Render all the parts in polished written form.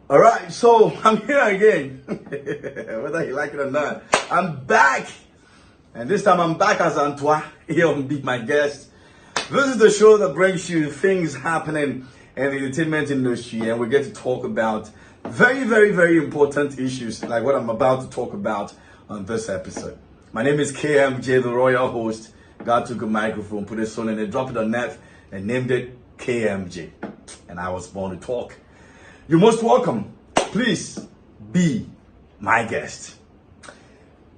All right, so I'm here again. Whether you like it or not, I'm back. And this time I'm back as Antua, here on Be My Guest. This is the show that brings you things happening in the entertainment industry, and we get to talk about very, very, very important issues like what I'm about to talk about on this episode. My name is KMJ, the royal host. God took a microphone, put a song in it, dropped it on net, and named it KMJ. And I was born to talk. You're most welcome. Please be my guest.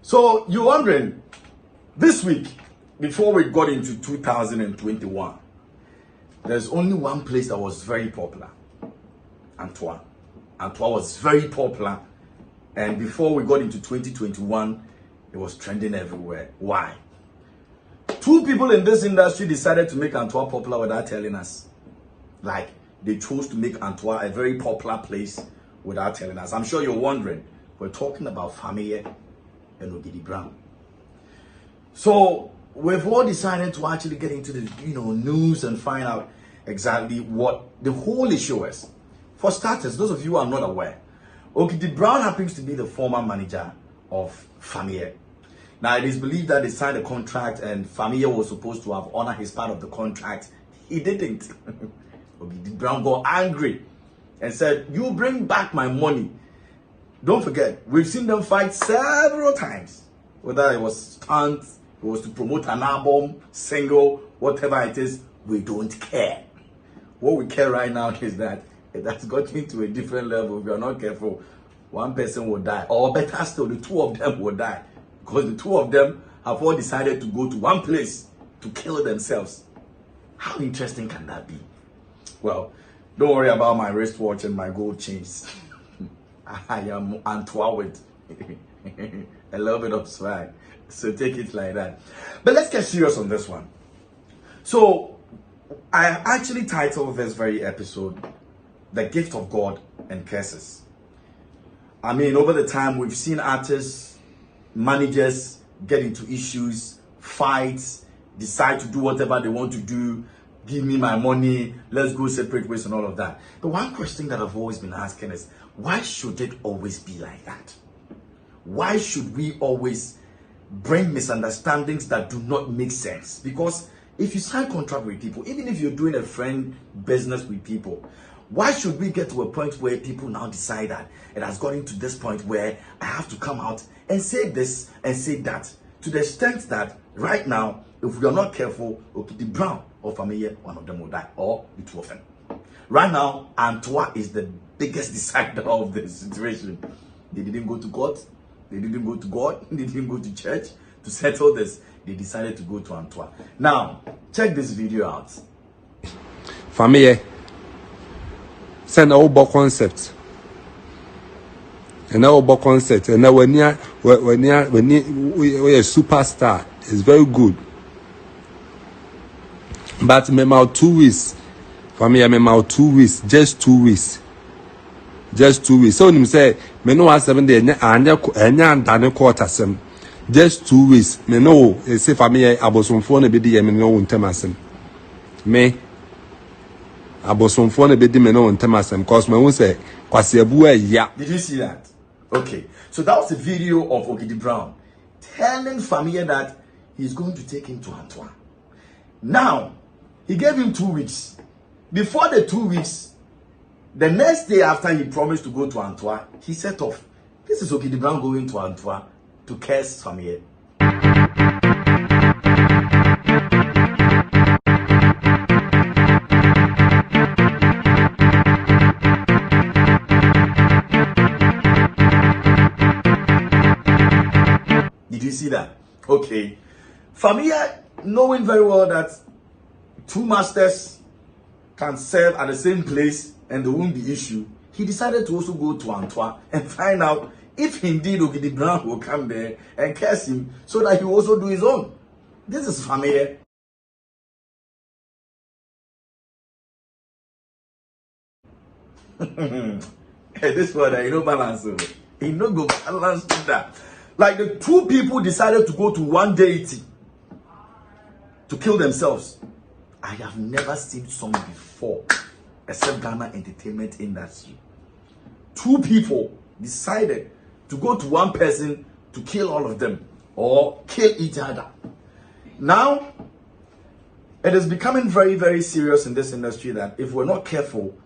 So you're wondering, this week, before we got into 2021, there's only one place that was very popular. Antua. Antua was very popular. And before we got into 2021, it was trending everywhere. Why? Two people in this industry decided to make Antua popular without telling us. Like, they chose to make Antua a very popular place without telling us. I'm sure you're wondering. We're talking about Fameye and Ogidi Brown. So we've all decided to actually get into the news and find out exactly what the whole issue is. For starters, those of you who are not aware, Ogidi Brown happens to be the former manager of Fameye. Now it is believed that they signed a contract and Fameye was supposed to have honored his part of the contract. He didn't. Ogidi Brown got angry and said, "You bring back my money." Don't forget, we've seen them fight several times. Whether it was stunts, it was to promote an album, single, whatever it is, we don't care. What we care right now is that it has gotten to a different level. If you are not careful, one person will die. Or better still, the two of them will die. Because the two of them have all decided to go to one place to kill themselves. How interesting can that be? Well, don't worry about my wristwatch and my gold chains. I am Antua with a little bit of swag. So take it like that. But let's get serious on this one. So I actually titled this very episode, "The Gift of God and Curses." I mean, over the time, we've seen artists, managers get into issues, fights, decide to do whatever they want to do. Give me my money, let's go separate ways and all of that. But one question that I've always been asking is, why should it always be like that? Why should we always bring misunderstandings that do not make sense? Because if you sign contract with people, even if you're doing a friend business with people, why should we get to a point where people now decide that it has gotten to this point where I have to come out and say this and say that, to the extent that right now, if we are not careful, Ogidi Brown or Fameye, one of them will die, or the two of them. Right now, Antua is the biggest decider of the situation. They didn't go to court, they didn't go to God, they didn't go to church to settle this. They decided to go to Antua. Now, check this video out. Fameye, send our concept. And our concept, and now when you're a superstar, it's very good. But me mau 2 weeks. For me, me mau 2 weeks. Just 2 weeks. Just 2 weeks. So him say, me no have 7 days. Anya dane quarter sem. Just 2 weeks. Me no. Say for me, abosomfo na bedi me no untemasem. Me. Abosomfo na bedi me no untemasem. Cause me won say, kwase abu ya. Did you see that? Okay. So that was the video of Ogidi Brown telling Fameye that he's going to take him to Antua. Now, he gave him 2 weeks. Before the 2 weeks, the next day after he promised to go to Antua, he set off. This is Ogidi Brown going to Antua to curse Fameye. Did you see that? Okay. Fameye, knowing very well that two masters can serve at the same place and there won't be issue, he decided to also go to Antua and find out if indeed Ogidi Brown will come there and curse him so that he will also do his own. This is Fameye. This one, balance. He no go balance with that. Like the two people decided to go to one deity to kill themselves. I have never seen someone before, except Ghana entertainment industry. two people decided to go to one person to kill all of them or kill each other. Now, it is becoming very, very serious in this industry that if we're not careful,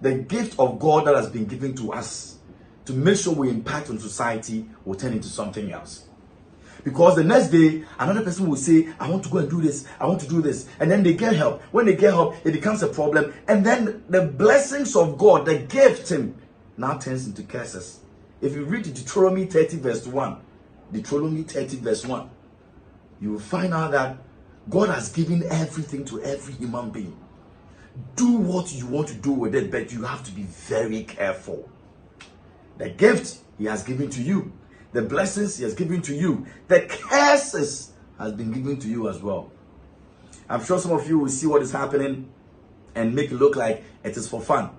the gift of God that has been given to us to make sure we impact on society will turn into something else. Because the next day, another person will say, I want to go and do this, I want to do this. And then they get help. When they get help, it becomes a problem. And then the blessings of God, the gift him, now turns into curses. If you read Deuteronomy 30 verse 1, Deuteronomy 30 verse 1, you will find out that God has given everything to every human being. Do what you want to do with it, but you have to be very careful. The gift he has given to you, the blessings he has given to you, the curses has been given to you as well. I'm sure some of you will see what is happening and make it look like it is for fun.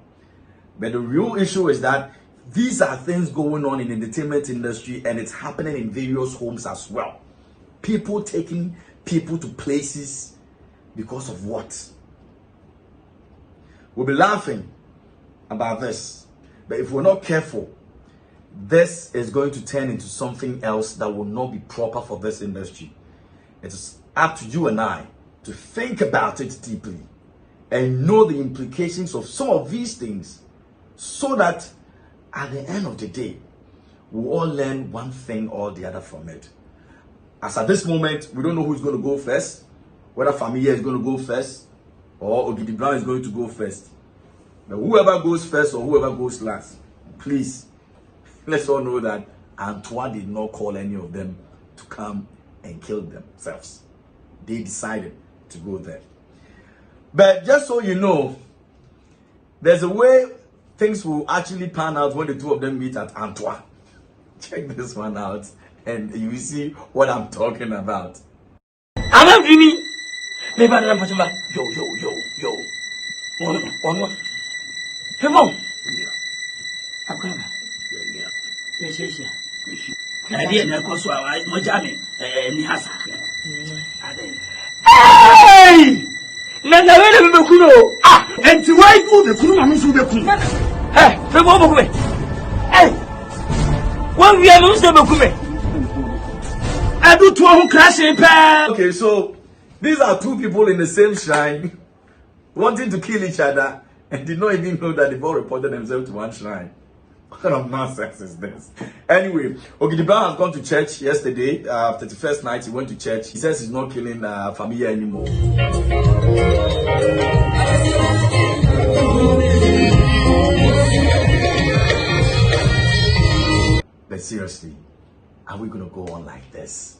But the real issue is that these are things going on in the entertainment industry, and it's happening in various homes as well. People taking people to places because of what? We'll be laughing about this, but if we're not careful, this is going to turn into something else that will not be proper for this industry. It's up to you and I to think about it deeply and know the implications of some of these things, so that at the end of the day, we all learn one thing or the other from it. As at this moment, we don't know who's going to go first, whether Fameye is going to go first or Ogidi Brown is going to go first. But whoever goes first or whoever goes last, please, let's all know that Antua did not call any of them to come and kill themselves. They decided to go there. But just so you know, there's a way things will actually pan out when the two of them meet at Antua. Check this one out and you will see what I'm talking about. I'm Jimmy. Maybe I'm yo. One. Hey, mom. I'm coming. Yes. I didn't know so I was jamming. Hey! Nana, where are you going? Ah, and to why go the Kuna Musu? Hey, Febo, hey, one we are losing the Kume. I do 2 crashing. Okay, so these are two people in the same shrine wanting to kill each other and did not even know that they've all reported themselves to one shrine. What kind of nonsense is this? Anyway, Ogidi Brown has gone to church yesterday, 31st night. He went to church. He says he's not killing Fameye anymore. But seriously, are we going to go on like this?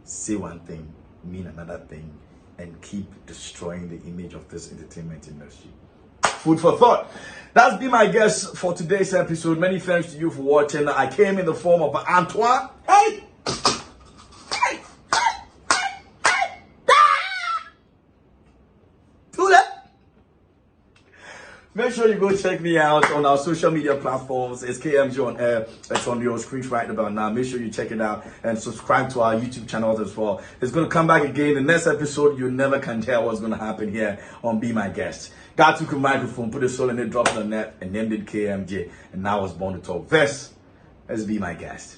Say one thing, mean another thing, and keep destroying the image of this entertainment industry? Food for thought. That's been my guest for today's episode. Many thanks to you for watching. I came in the form of Antua. Hey! Do that. Make sure you go check me out on our social media platforms. It's KMJ on air. It's on your screen right about now. Make sure you check it out and subscribe to our YouTube channel as well. It's going to come back again. The next episode, you never can tell what's going to happen here on Be My Guest. God took a microphone, put a soul in it, dropped it on net, and named it KMJ. And now I was born to talk. This is Be My Guest.